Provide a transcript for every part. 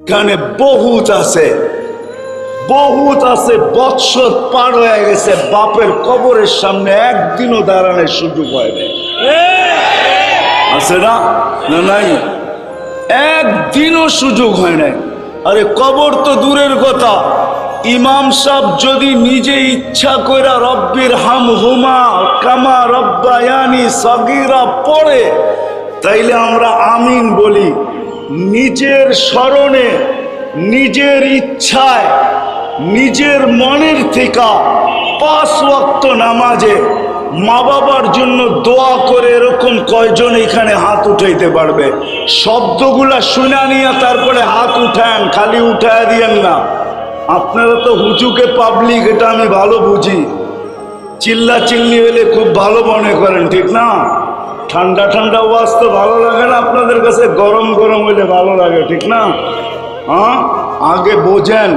এখানে বহুত আছে, বহুত আছে। বৎসর পার হয়ে গেছে, বাপের কবরের সামনে একদিনও দাঁড়ানোর সুযোগ হয় না। আছে না? না নাই? একদিনও সুযোগ হয় নাই। আরে কবর তো দূরের কথা, ইমাম সাহেব যদি নিজে ইচ্ছা কইরা রব্বির হামহুমা কামা রব্বায়ানি সগীরা পড়ে, তাইলে আমরা আমিন বলি। নিজের স্মরণে, নিজের ইচ্ছায়, নিজের মনের থেকে 5 ওয়াক্ত নামাজে মা বাবার জন্য দোয়া করে এরকম কয়জন এখানে হাত উঠাইতে পারবে? শব্দগুলা শুনা নিয়ে তারপরে হাত উঠান, খালি উঠায় দিয়েন না। আপনারা তো হুজুকে পাবলিক, এটা আমি ভালো বুঝি। চিল্লা চিল্লি হলে খুব ভালো মনে করেন, ঠিক না? ঠান্ডা ঠান্ডা ওয়াজ তো ভালো লাগে না আপনাদের কাছে, গরম গরম হইলে ভালো লাগে, ঠিক না? হ্যাঁ, আগে বোঝেন,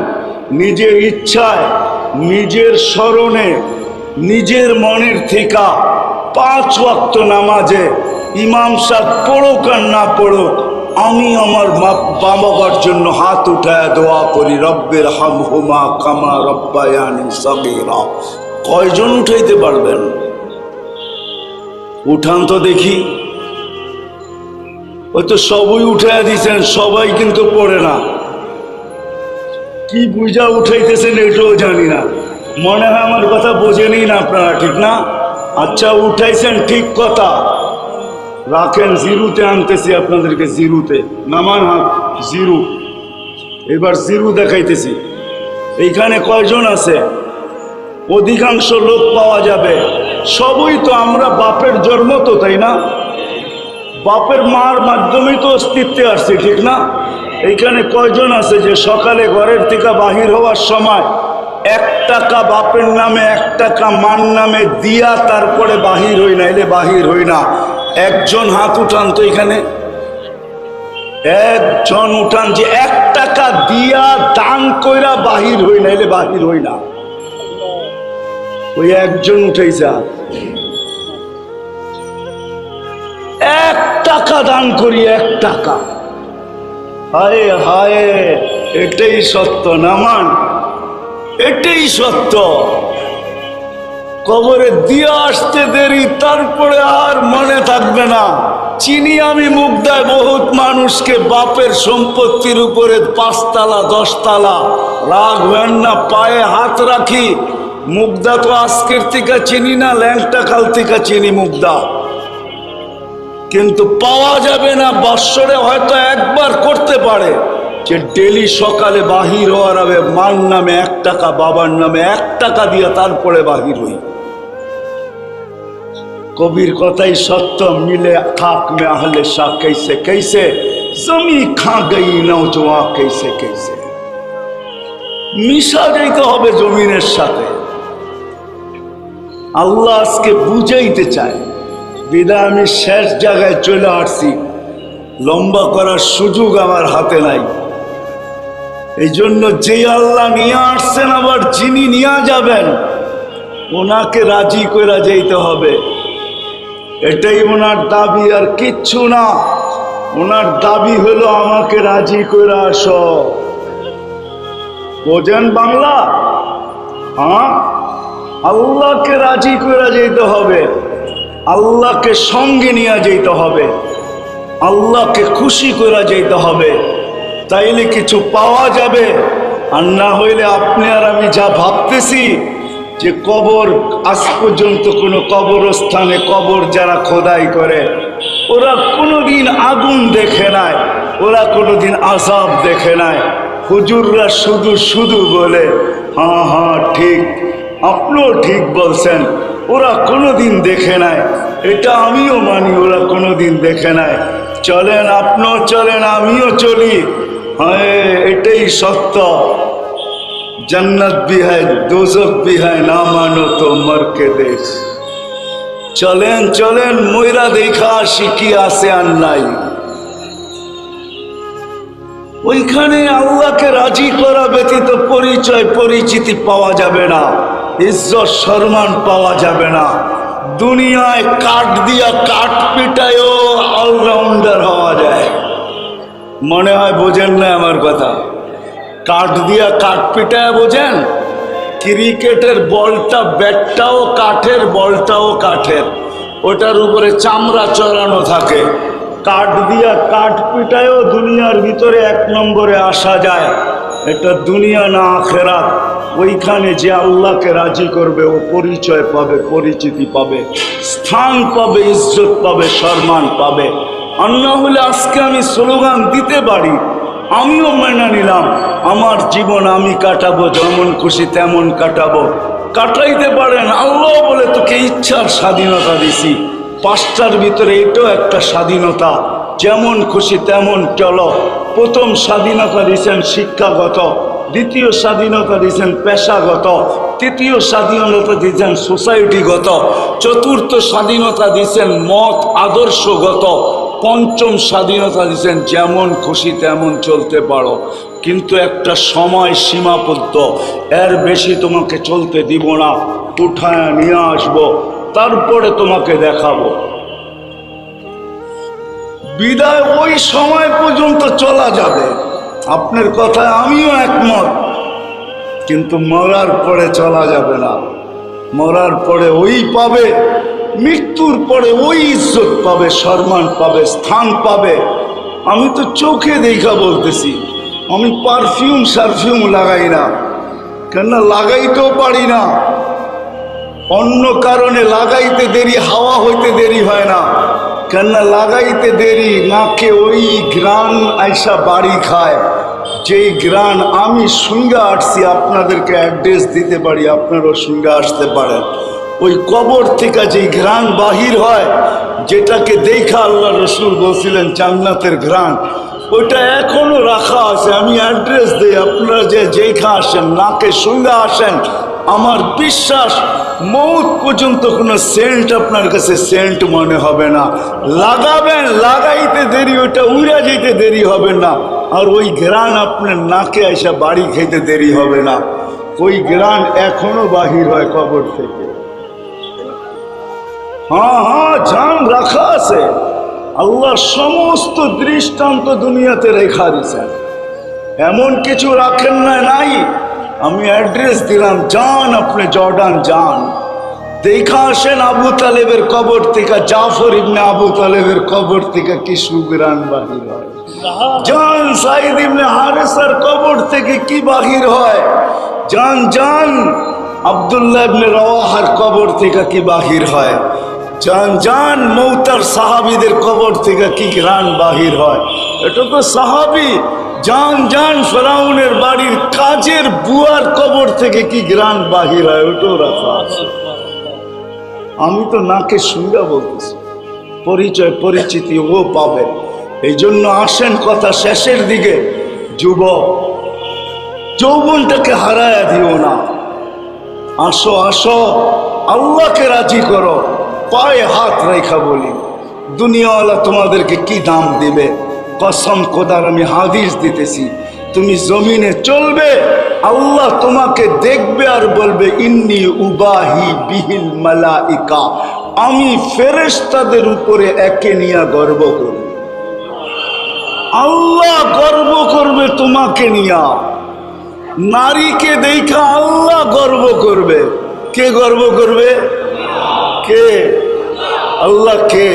নিজের ইচ্ছায়, নিজের স্মরণে, নিজের মনের থেকে 5 ওয়াক্ত নামাজে ইমাম সাহেব পড়ুক আর না পড়ুক, আমি আমার মা বাবার জন্য হাত উঠায় দোয়া করি, রব্বির হামহুমা কামা রব্বায়ানি সগীরা। কয়জন উঠাইতে পারবেন? উঠান তো দেখি। ওই তো সবই উঠাইয়া দিচ্ছেন, সবাই কিন্তু পড়ে না। কি বুঝা উঠাইতেছেন এটাও জানি না। মনে হয় আমার কথা বোঝেনি না আপনারা, ঠিক না? আচ্ছা, উঠাইছেন, ঠিক কথা। রাখেন, জিরুতে আনতেছি আপনাদেরকে, জিরুতে নামান হাত, জিরু। এবার জিরু দেখাইতেছি। এইখানে কয়জন আছে? অধিকাংশ লোক পাওয়া যাবে। সবই তো আমরা বাপের জন্ম তো, তাই না? বাপের মার মাধ্যমেই তো অস্তিত্বে আসছে, ঠিক না? এইখানে কয়জন আছে যে সকালে ঘরের থেকে বাহির হওয়ার সময় 1 টাকা বাপের নামে 1 টাকা মার নামে দিয়া তারপরে বাহির হই না? এলে বাহির হই না। একজন হাত উঠান তো এখানে, একজন উঠান যে 1 টাকা দিয়া দান কইরা বাহির হই না, এলে বাহির হই না। ওই একজন উঠেছে। 1 টাকা দান করি, 1 টাকা। হায় হায়, এটাই সত্য নামান, এটাই সত্য। কবরে দিয়ে আসতে দেরি, তারপরে আর মনে থাকবে না। চিনি আমি মুগদায় বহুত মানুষকে বাপের সম্পত্তির উপরে 5 তালা 10 তালা, রাগ হেন না, পায়ে হাত রাখি। মুগদা তো আজকের থেকে চিনি না, ল্যাংটা কাল থেকে চিনি মুগদা, কিন্তু পাওয়া যাবে না। বৎসরে হয়তো একবার করতে পারে যে ডেলি সকালে বাহির হওয়ার আগে মার নামে 1 টাকা, বাবার নামে 1 টাকা দিয়ে তারপরে বাহির হই। কবির কথাই সত্য, মিলে খাক মে আহলে শাহ कैसे कैसे, জমি খা গই নওজওয়ান कैसे कैसे। মিশা যাইতে হবে জমিনের সাথে। আল্লাহ আজকে বুঝাইতে চায়, বিদায় আমি শেষ জায়গায় চলে আসছি। লম্বা করার সুযোগ আমার হাতে নাই। এই জন্য যে আল্লাহ নিয়ে আসছেন, আবার যিনি নিয়ে যাবেন, ওনাকে রাজি করে যেতে হবে। এটাই ওনার দাবি, আর কিচ্ছু না। ওনার দাবি হলো আমাকে রাজি করে আসো। বোঝেন বাংলা? হ্যাঁ, আল্লাহকে রাজি করে যেতে হবে, আল্লাহকে সঙ্গে নিয়ে যেতে হবে, আল্লাহকে খুশি করে যেতে হবে। তাইলে কিছু পাওয়া যাবে। আর না হইলে আপনি আর আমি যা ভাবতেছি যে কবর, আজ পর্যন্ত কোনো কবরস্থানে কবর যারা খোদাই করে, ওরা কোনোদিন আগুন দেখে নাই, ওরা কোনোদিন আযাব দেখে নাই। হুজুররা শুধু শুধু বলে হ্যাঁ হ্যাঁ ঠিক, আপনিও ঠিক বলছেন। ওরা কোনোদিন দেখে নাই, এটা আমিও মানি, ওরা কোনোদিন দেখে নাই। চলেন, আপনিও চলেন, আমিও চলি। হ্যাঁ, এটাই সত্য। जन्नत भी है दोजख भी है, ना मानो तो मर के देख। चलें चलें, मोइरा देखा शिकी आसे अन्नाई। ওইখানে আল্লাহকে রাজি করা ব্যতীত পরিচয় পরিচিতি পাওয়া যাবে না, ইজ্জত সম্মান পাওয়া যাবে না। দুনিয়ায় কাঠ দিয়া কাঠ পিটায়ও অলরাউন্ডার হওয়া যায়। মনে হয় বোঝেন না আমার কথা। কাঠ দিয়া কাঠ পিটায় বোঝেন? ক্রিকেটের বলটা, ব্যাটটাও কাঠের, বলটাও কাঠের, ওটার উপরে চামড়া চড়ানো থাকে। কাঠ দিয়া কাঠ পিটায়ও দুনিয়ার ভিতরে 1 নম্বরে আসা যায়। এটা দুনিয়া না আখেরাত। ওইখানে যে আল্লাহকে রাজি করবে ও পরিচয় পাবে, পরিচিতি পাবে, স্থান পাবে, ইজ্জত পাবে, সম্মান পাবে। আর না হলে আজকে আমি স্লোগান দিতে পারি, আমিও মেনে নিলাম আমার জীবন আমি কাটাবো, যেমন খুশি তেমন কাটাবো। কাটাইতে পারেন, আল্লাহ বলে তোকে ইচ্ছার স্বাধীনতা দিছি। 5টার ভিতরে এটাও একটা স্বাধীনতা, যেমন খুশি তেমন চলো। প্রথম স্বাধীনতা দিয়েছেন শিক্ষাগত, দ্বিতীয় স্বাধীনতা দিয়েছেন পেশাগত, তৃতীয় স্বাধীনতা দিয়েছেন সোসাইটিগত, চতুর্থ স্বাধীনতা দিয়েছেন মত আদর্শগত, পঞ্চম স্বাধীনতা দিয়েছেন যেমন খুশি তেমন চলতে পারো, কিন্তু একটা সময় সীমাবদ্ধ, এর বেশি তোমাকে চলতে দিব না, উঠায় নিয়ে আসবো, তারপরে তোমাকে দেখাবো। বিদায় ওই সময় পর্যন্ত চলা যাবে, আপনার কথায় আমিও একমত, কিন্তু মরার পরে চলা যাবে না। মরার পরে ওই পাবে, মৃত্যুর পরে ওই ইজ্জত পাবে, সম্মান পাবে, স্থান পাবে। আমি তো চোখে দেখা বলতেছি, আমি পারফিউম সারফিউম লাগাই না, কেননা লাগাইতেও পারি না। অন্য কারণে লাগাইতে দেরি, হাওয়া হইতে দেরি হয় না, কেননা লাগাইতে দেরি, নাকে ওই গ্রান আইসা বাড়ি খায়, যেই গ্রান আমি সঙ্গে আসছি। আপনাদেরকে অ্যাড্রেস দিতে পারি, আপনারাও সঙ্গে আসতে পারেন। ওই কবর থেকে যেই ঘ্রাণ বাহির হয়, যেটাকে দেখা আল্লাহ রসুল বলছিলেন জান্নাতের ঘ্রাণ, ওইটা এখনো রাখা আছে। আমি অ্যাড্রেস দিই, আপনারা যে যেইখা আসেন, নাকে সঙ্গে আসেন, আমার বিশ্বাস মৌত পর্যন্ত কোনো সেন্ট আপনার কাছে সেন্ট মনে হবে না। লাগাবেন, লাগাইতে দেরি, ওইটা উড়ে যেতে দেরি হবে না, আর ওই ঘ্রাণ আপনার নাকে এসে বাড়ি খেতে দেরি হবে না। ওই ঘ্রাণ এখনো বাহির হয় কবর থেকে। হ্যাঁ হ্যাঁ, জান রাখা আছে। আল্লাহ সমস্ত দৃষ্টান্ত দুনিয়াতে রেখা দিয়েছেন, এমন কিছু রাখেন না নাই। আমি অ্যাড্রেস দিলাম, যান আপনি জর্ডান যান, দেখা আসেন আবু তালেবের কবর থেকে, জাফর ইবনে আবু তালেবের কবর থেকে কি সুগ্রাণ বাহির হয়। যান সাইদ ইবনে হারেসার কবর থেকে কি বাহির হয়। যান যান আব্দুল্লাহ ইবনে রওয়াহার কবর থেকে কি বাহির হয়। যান যান মৌতার সাহাবীদের কবর থেকে কি ঘ্রাণ বাহির হয়। এটা তো সাহাবী। যান যান ফেরাউনের বাড়ির কাজের বুয়ার কবর থেকে কি ঘ্রাণ বাহির হয়, ওটাও রাখা আছে। আমি তো নাকে শুনরা বলতেছি, পরিচয় পরিচিতি ও পাবে। এই জন্য আসেন কথা শেষের দিকে, যুবক যৌবনটাকে হারায়া দিও না। আসো আসো, আল্লাহকে রাজি করো, পায়ে হাত রেখা বলি, দুনিয়াওয়ালা তোমাদেরকে কি দাম দিবে। কসম খোদার আমি হাদিস দিতেছি, তুমি জমিনে চলবে, আল্লাহ তোমাকে দেখবে আর বলবে ইন্নী উবাহি বিহিল মালাইকা, আমি ফেরেশতাদের উপরে একে নিয়ে গর্ব করব। আল্লাহ গর্ব করবে তোমাকে নিয়া। নারীকে দেখা আল্লাহ গর্ব করবে। কে গর্ব করবে? কে? আল্লাহ। কে?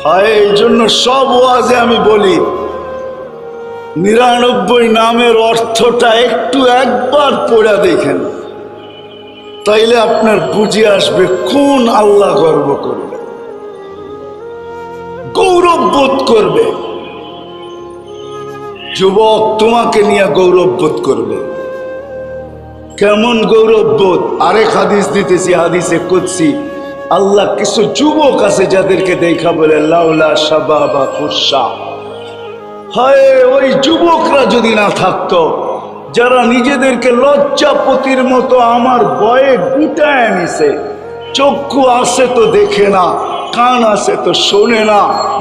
হয় এই জন্য সব ওয়াজে আমি বলি 99 নামের অর্থটা একটু একবার পড়া দেখেন, তাইলে আপনার বুঝে আসবে কোন আল্লাহ গর্ব করবে, গৌরব বোধ করবে। যুবক তোমাকে নিয়ে গৌরব বোধ করবে। কেমন গৌরব বোধ? আরেক হাদিস দিতেছি, হাদিসে কুদসি, আল্লাহ কিছু যুবক আছে যাদেরকে দেখা বলে লাউলা শাবাবা কুরসা, হায় ওই যুবকরা যদি না থাকতো, যারা নিজেদেরকে লজ্জাপতির মতো আমার বয়ে গুটায় নিছে। চক্ষু আছে তো দেখে না, কান আছে তো শোনে না,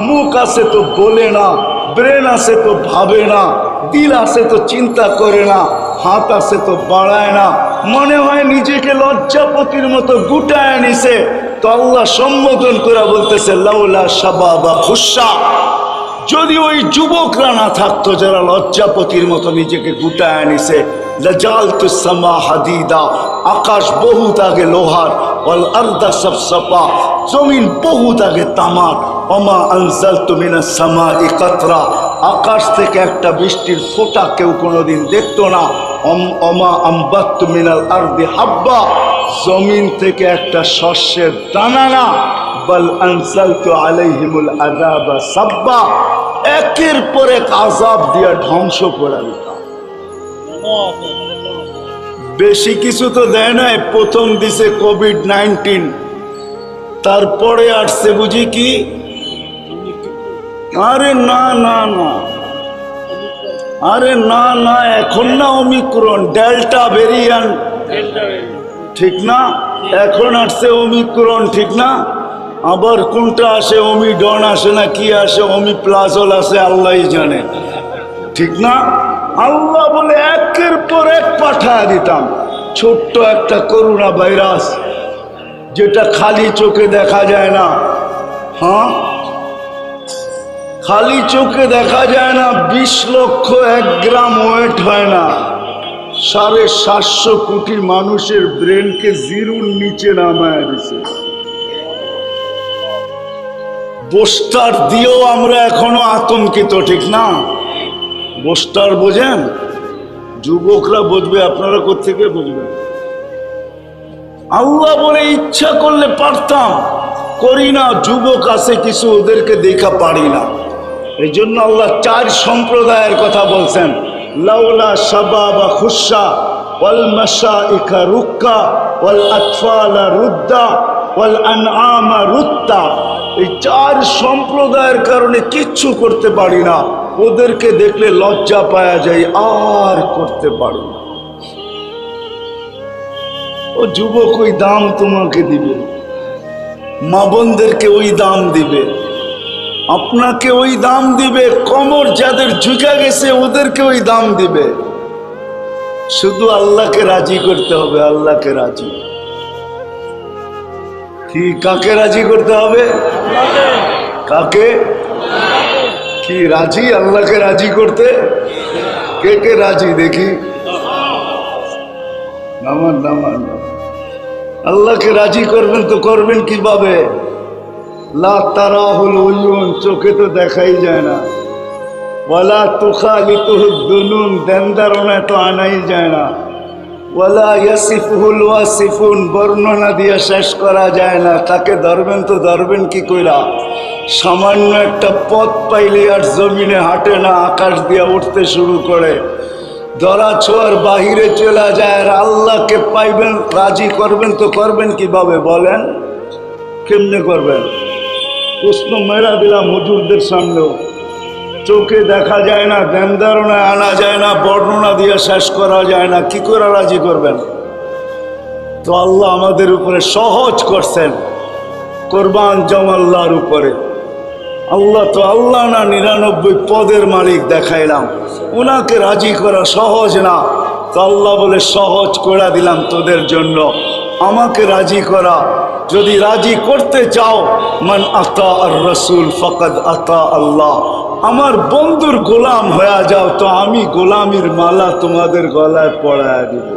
মুখ আছে তো বলে না, ব্রেন আছে তো ভাবে না, দিল আছে তো চিন্তা করে না, হাত আছে তো বাড়ায় না, মনে হয় নিজেকে লজ্জাপতির মতো গুটায় নিছে। তো আল্লাহ সম্বোধন করে বলতেছে লাউলা শাবাবা খুশা, যদি ওই যুবকরা না থাকতো যারা লজ্জাপতির মতো নিজেকে গুটায় আনিছে, লাজালতুস সামা হাদিদা, আকাশ বহুত আগে লোহার, ওয়াল আরদা সাফসাফা, জমিন বহুত আগে তামার, ওমা আনজালতু মিনাস সামাই কাতরা, আকাশ থেকে একটা বৃষ্টির ফোঁটা কেউ কোনোদিন দেখতো না, ওমা আম্বাততু মিনাল আরদি হাব্বা, জমিন থেকে একটা শস্যের দানা না, বল আনজালতু আলাইহিমুল আযাবা সাব্বা, একের পর এক আযাব দিয়া ধ্বংস করে দিতাম। বেশি কিছু তো দেয় নাই, প্রথম দিছে কোভিড-19, তারপরে আসছে বুঝি কি, আরে না না না, আরে না না, এখন না ওমিক্রন, ডেল্টা ভেরিয়েন্ট, ঠিক না? এখন আসছে ওমিক্রন, ঠিক না? আবার কোনটা আসে, ওমিডন আসে না কি আসে, ওমিপ্লাজল আসে, আল্লাহই জানে, ঠিক না? আল্লাহ বলে একের পর এক পাঠায় দিতাম। ছোট্ট একটা করোনা ভাইরাস, যেটা খালি চোখে দেখা যায় না, হ্যাঁ খালি চোখে দেখা যায় না, 20 লক্ষ 1 গ্রাম ওয়েট হয় না, 750 কোটি মানুষের ব্রেনকে জিরোর নিচে নামায় দিছে। বুস্টার দিয়েও আমরা এখনো আতঙ্কিত, ঠিক না? বুস্টার বোঝেন? যুবকরা বুঝবে, আপনারা কোত্থেকে বুঝবেন? আল্লাহ বলে ইচ্ছা করলে পারতাম, করি না। যুবক আছে কিছু, ওদেরকে দেখা পারি না। এই জন্য আল্লাহ 4 সম্প্রদায়ের কথা বলছেন, লাউলা শাবাবা খুশা ওয়াল মাশাইখা রুক্কা ওয়াল আতফালা রুদ্দা ওয়াল আনআমা রুত্তা। এই 4 সম্প্রদায়ের কারণে কিচ্ছু করতে পারি না, ওদেরকে দেখলে লজ্জা পাওয়া যায়, আর করতে পারি না। ও যুবক ওই দাম তোমাকে দিবে, মা বোনদেরকে ওই দাম দিবে, আপনাকে ওই দাম দিবে, কোমর যাদের ঝুঁকে গেছে ওদেরকে ওই দাম দিবে। শুধু আল্লাহকে রাজি করতে হবে, আল্লাহকে রাজি। কি কাকে রাজি করতে হবে? কাকে? কি রাজি? আল্লাহকে রাজি করতে? কে কে রাজি দেখি? নামান নামান। আল্লাহকে রাজি করবেন তো করবেন কিভাবে? লা তারাহুল উয়ুন, চোখে তো দেখাই যায় না। ওয়ালা তুখালিতুহুদ দুনুন, দেনদারনা তো আনাই যায় না। ওয়ালা ইয়াসিফুহুল ওয়াসিফুন, বর্ণনা দিয়ে শেষ করা যায় না। তাকে ধরবেন তো ধরবেন কি কইরা? সামান্য একটা পথ পাইলে আর জমিনে হাঁটে না, আকাশ দিয়ে উঠতে শুরু করে, ধরা ছোঁয়ার বাহিরে চলে যায়। আর আল্লাহকে পাইবেন, রাজি করবেন তো করবেন কিভাবে বলেন? কেমনে করবেন? প্রশ্ন মেরা দিলাম হুজুরদের সামনেও। চোখে দেখা যায় না, ধ্যান ধারণায় আনা যায় না, বর্ণনা দিয়ে শেষ করা যায় না, কি করে রাজি করবেন? তো আল্লাহ আমাদের উপরে সহজ করছেন, কোরবান যাও আল্লাহর উপরে। আল্লাহ তো আল্লাহ না, 99 পদের মালিক দেখাইলাম, ওনাকে রাজি করা সহজ না। তো আল্লাহ বলে সহজ করে দিলাম তোদের জন্য, আমাকে রাজি করা। যদি রাজি করতে চাও, মান আতা আর রসুল ফকদ আতা আল্লাহ, আমার বন্ধুর গোলাম হয়ে যাও, তো আমি গোলামির মালা তোমাদের গলায় পরায় দিব।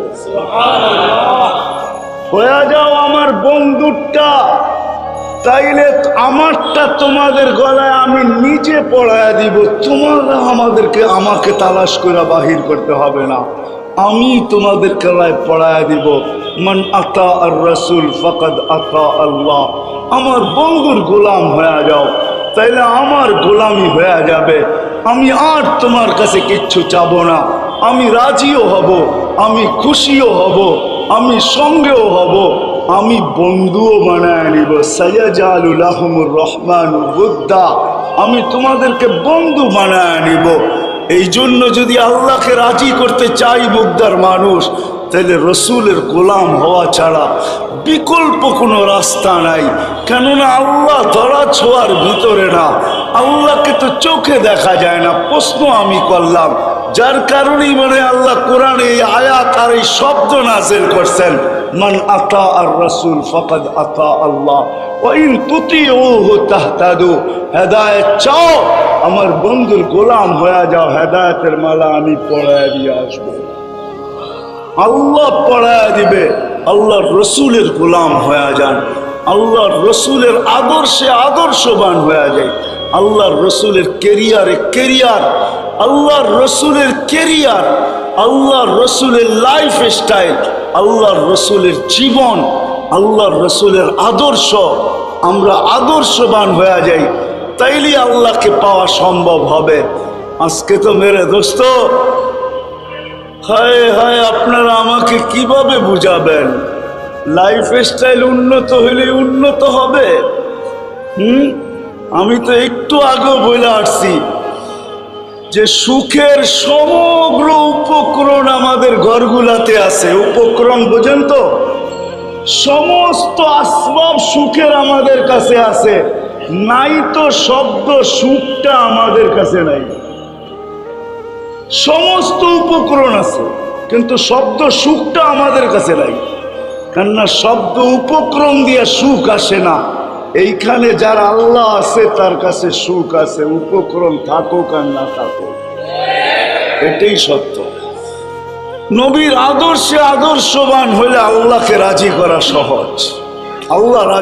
হয়ে যাও আমার বন্ধুরটা, তাইলে আমারটা তোমাদের গলায় আমি নিজে পরায় দিব। তোমরা আমাকে তালাশ করে বাহির করতে হবে না, আমি তোমাদের গলায় পরায় দিব। মান আতা আর রসুল ফকদ আতা আল্লাহ, আমার বন্ধুর গোলাম হয়ে যাও, তাইলে আমার গোলামি হয়ে যাবে। আমি আর তোমার কাছে কিচ্ছু চাবো না, আমি রাজিও হব, আমি খুশিও হব, আমি সঙ্গেও হব, আমি বন্ধুও বানায় নিব। সায়াজালুল লাহুমুর রহমানু বুদ্দা, আমি তোমাদেরকে বন্ধু বানায় নিব। এই জন্য যদি আল্লাহকে রাজি করতে চাই বুদ্দার মানুষ, তাহলে রসুলের গোলাম হওয়া ছাড়া বিকল্প কোনো রাস্তা নাই। কেননা আল্লাহ ধরা ছোঁয়ার ভিতরে না, আল্লাহকে তো চোখে দেখা যায় না। প্রশ্ন আমি করলাম, যার কারণেই মানে আল্লাহ কোরআনে এই আয়াত আর এই শব্দ নাযিল করছেন, মান আতা আর রাসূল ফাকাদ আতা আল্লাহ ওয়া ইন তুতিউহু তাহতাদু। হেদায়েত চাও আমার বন্ধুর গোলাম হয়ে যাও, হেদায়েতের মালা আমি পড়ায় দিয়ে আসবো। আল্লাহ পড়ায় দিবে। আল্লাহর রসুলের গোলাম হয়ে যান, আল্লাহর রসুলের আদর্শে আদর্শবান হয়ে যায়। আল্লাহর রসুলের কেরিয়ার, আল্লাহর রসুলের কেরিয়ার, আল্লাহর রসুলের লাইফ স্টাইল, আল্লাহর রসুলের জীবন, আল্লাহর রসুলের আদর্শ, আমরা আদর্শবান হয়ে যাই, তাইলে আল্লাহকে পাওয়া সম্ভব হবে। আজকে তো মেরে দোস্ত, হায় হায়, আপনারা আমাকে কিভাবে বুঝাবেন? লাইফ স্টাইল উন্নত হইলে উন্নত হবে? আমি তো একটু আগে বলে আসছি যে সুখের সমগ্র উপকরণ আমাদের ঘরগুলাতে আছে। উপকরণ বোঝেন তো? সমস্ত আসবাব সুখের আমাদের কাছে আছে, নাই তো শব্দ সুখটা আমাদের কাছে নাই। সমস্ত উপকরণ আছে কিন্তু শব্দ সুখটা আমাদের কাছে নাই। কেননা শব্দ উপকরণ দিয়ে সুখ আসে না। এইখানে যার আল্লাহ আছে তার কাছে সুখ আছে, উপকরণ থাকুক আর না থাকুক, এটাই সত্য। নবীর আদর্শে আদর্শবান হলে আল্লাহকে রাজি করা সহজ। আল্লাহ রাজি